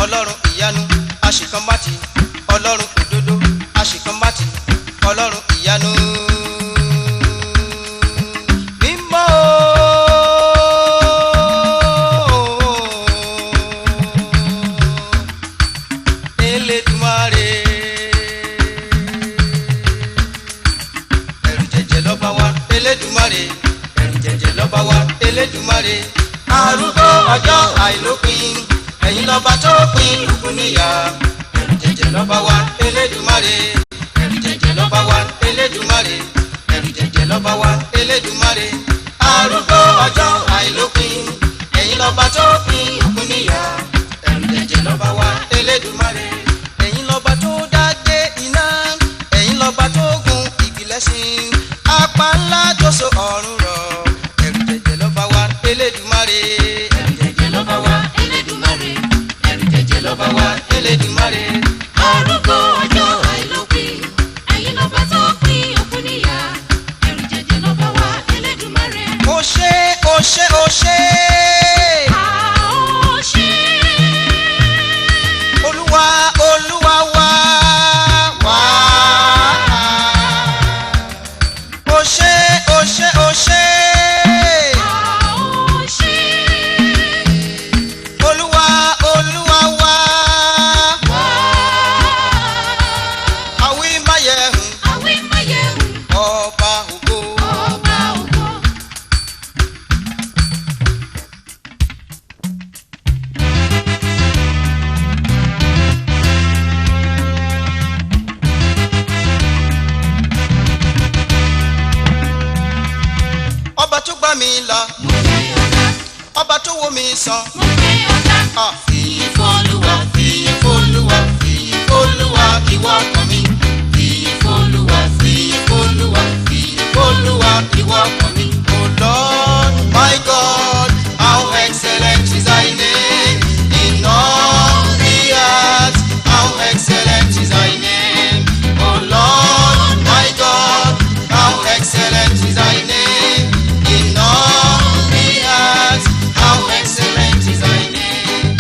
ọlọ́run ìyanu àṣìkànmátì ọlọ́run òdodo àṣìkànmátì ọlọ́run ìyanu. mímọ́ Elédùmarè ẹ̀rù jẹ̀jẹ̀ lọ́ba wa Elédùmarè ẹ̀rù jẹ̀jẹ̀ lọ́ba wa Elédùmarè arúgbó ọjọ́ àìlópin ẹ̀yin lọ́ba tó pín òkun níyà ẹ̀rù jẹ̀jẹ̀ lọ́ba wa Elédùmarè ẹ̀rù jẹ̀jẹ̀ lọ́ba wa Elédùmarè ẹ̀rù jẹ̀jẹ̀ lọ́ba wa Elédùmarè arúgbó ọjọ́ àìlópin ẹ̀yin lọ́ba tó pín òkun níyà ẹ̀rù jẹ̀jẹ̀ lọ́ba wa Elédùmarè ẹ̀yin lọ́ba tó dágbé iná ẹ̀yin lọ́ba tó gun ìgbìlẹ̀sìn apá ńlá tó so ọ̀run rọ̀ ẹ̀rù jẹ̀jẹ̀ lọ́ba wa Elédùmarè ẹ̀rù jẹ̀jẹ̀ lọ́ba wa Elédùmarè ẹ̀rù jẹ̀jẹ̀ lọ́ba wa Elédùmarè arúgbó ọjọ́ àìlópin ẹ̀yin lọ́ba tó pín òkun níyà ẹ̀rù jẹ̀jẹ̀ lọ́ba wa Elédùmarè. ó ṣé ó ṣé ó ṣé ó ṣé olúwa olúwa wá wá ó ṣé ó ṣé ó ṣé ó ṣé olúwa olúwa wá àwí máyẹ̀hùn àwí máyẹ̀hùn ọba ògo. ọba ògo. ọba tó gbà mí là mo gbé ọ̀gá ọba tó wò mí sàn. mo gbé ọ̀gá fìyìn f'Olúwa fìyìn f'Olúwa fìyìn f'Olúwa ìwọ ọkàn mi fìyìn f'Olúwa fìyìn f'Olúwa fìyìn f'Olúwa ìwọ ọkàn mi. O Lord my God, how excellent is thy name in all the earth, how excellent is thy name. O Lord my God, how excellent is thy name in all the earth, how excellent is thy name.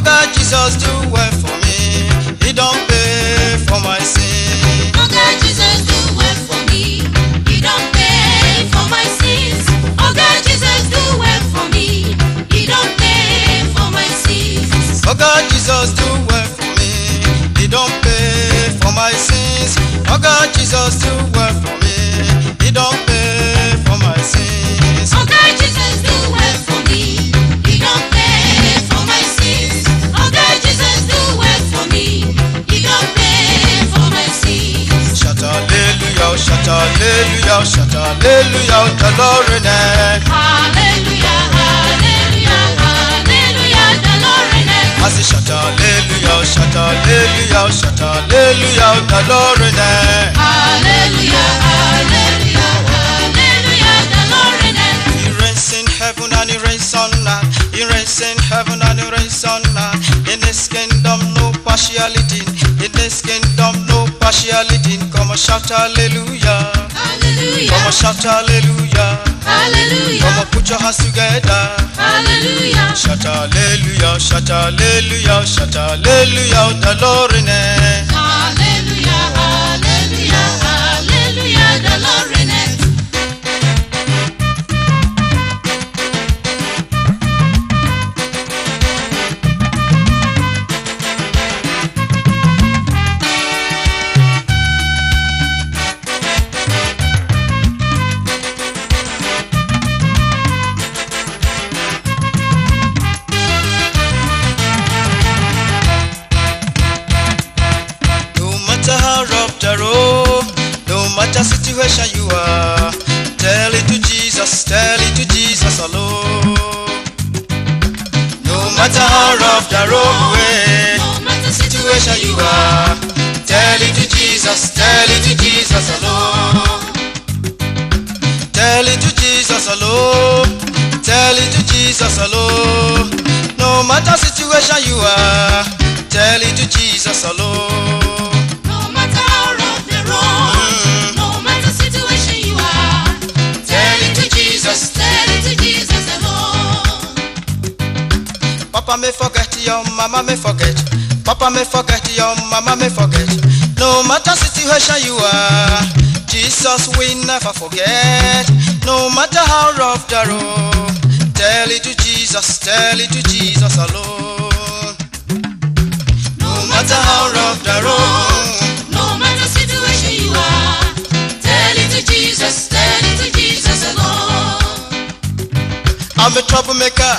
God Jesus do well for me. He don't pay for my sin. Oh God, Jesus do well for me. He don't pay for my sins. Oh God, Jesus do well for me. He don't pay for my sins. Oh God Jesus do well for me. He don't pay for my sins. Oh God Jesus do well for me. He don't pay for my sins. Oh God, Jesus do well for me. He don't pay for my sins. Oh God, Jesus do well for me. He don't pay for my sins. Shout hallelujah, shout hallelujah, shout hallelujah, the Lord reigns. Hallelujah, hallelujah, hallelujah, the Lord reigns. I say shout hallelujah, shout hallelujah, shout hallelujah, the Lord reigns. Hallelujah, hallelujah, hallelujah, the Lord reigns. He reigns in heaven and he reigns on earth. He reigns in heaven and he reigns on earth. In his kingdom no partiality. In his kingdom no partiality. Come on, shout hallelujah. Hallelujah, Come on, shout hallelujah. hallelujah, Come on, put your hands together. hallelujah. Shout hallelujah, shout hallelujah, shout hallelujah, the Lord reigns. Hallelujah, hallelujah, hallelujah, the Lord reigns. No matter how rough the road, no matter situation you are, tell it to Jesus alone. No matter how rough the road, No matter situation you are, tell it to Jesus alone. Tell it to Jesus alone. Tell it to Jesus alone. No matter situation you are, tell it to Jesus alone. No matter how rough the road, no matter situation you are, tell it to Jesus alone. Papa may forget, your mama may forget. Papa may forget, your mama may forget. No matter situation you are, Jesus will never forget. No matter how rough the road, tell it to Jesus alone. No matter how rough the road, No matter situation you are, tell it to Jesus alone. I'm a troublemaker,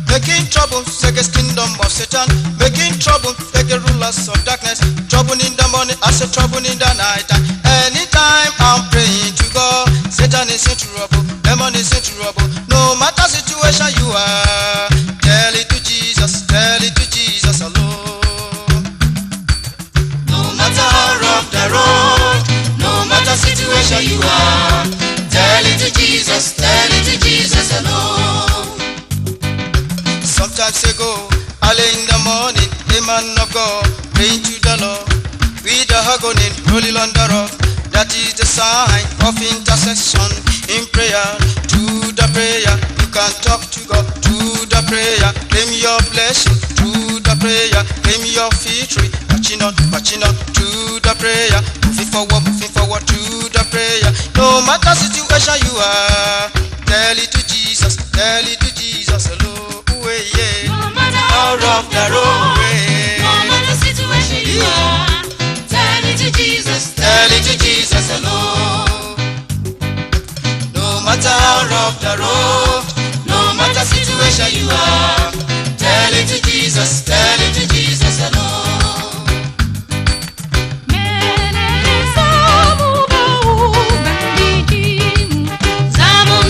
making trouble, against kingdom of Satan, making trouble, against rulers of darkness, trouble in the morning, I say trouble in the night. Anytime I'm praying to God, Satan is in trouble, demon is in trouble. No matter situation you are, tell it to Jesus alone. No matter how rough the road, no matter situation you are, tell it to Jesus alone. Sometimes ago, early in the morning, a man of God praying to the Lord with a agony rolling on the rock. That is the sign of intercession in prayer. To the prayer, you can talk to God. To the prayer, claim your blessing. To the prayer, claim your victory. Marching on to the prayer. Moving forward to the prayer. No matter situation you are, tell it to Jesus alone. Yeah. No matter How rough the road, no matter situation you are, tell it to Jesus alone. No matter how rough the road, no matter situation you are, tell it to Jesus alone. Zamun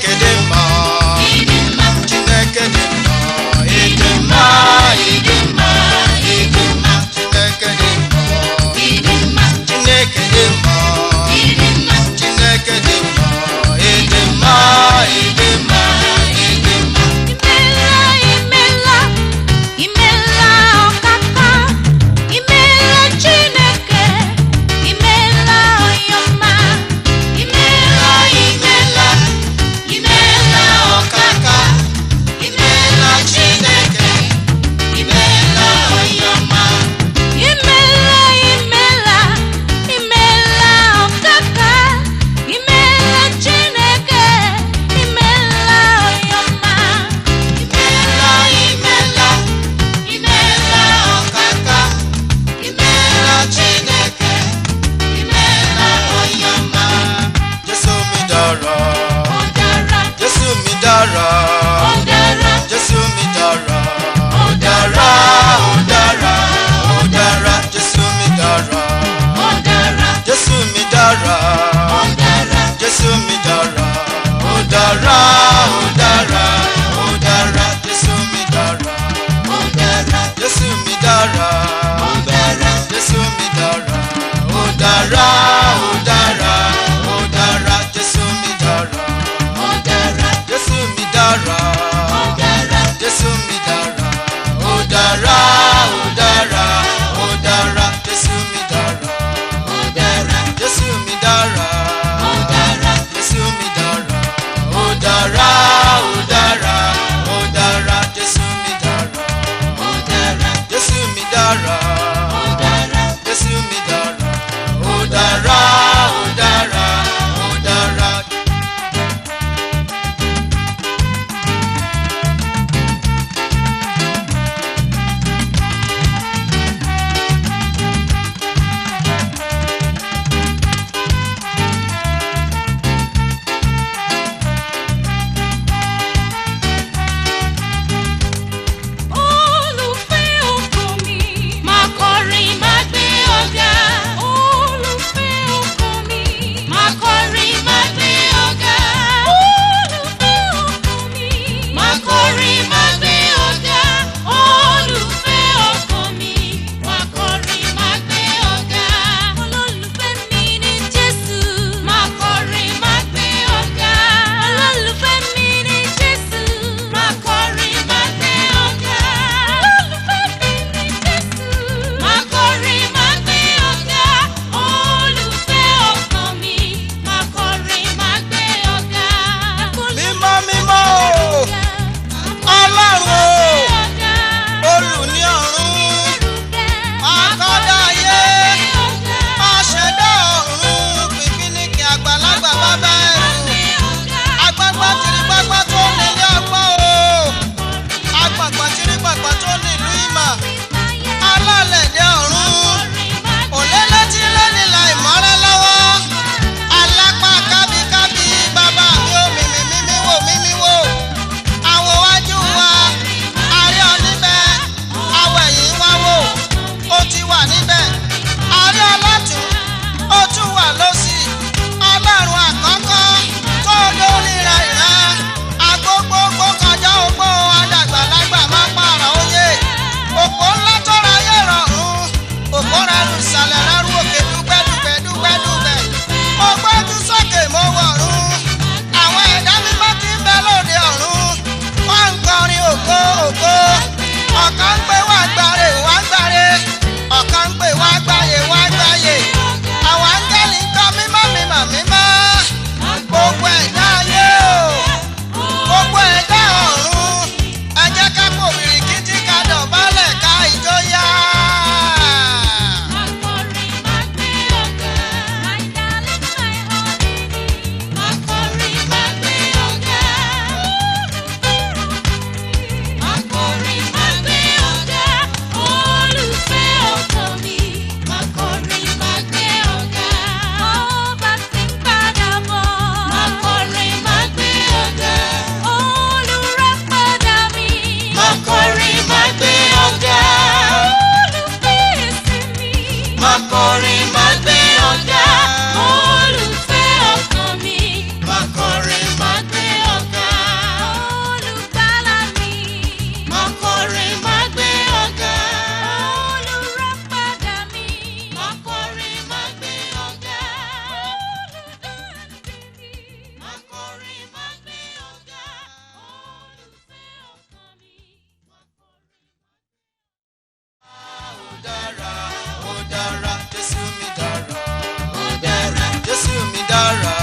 Chineke dị mma, Chineke dị mma, ịdị mma, ịdị mma, ịdị mma, Chineke dị mma, Chineke dị mma, Chineke dị mma, ịdị mma, ịdị mma, ịdị mma. Imela, imela ọkaka, imela Chineke, imela onye ọma, imela, imela, imela dára.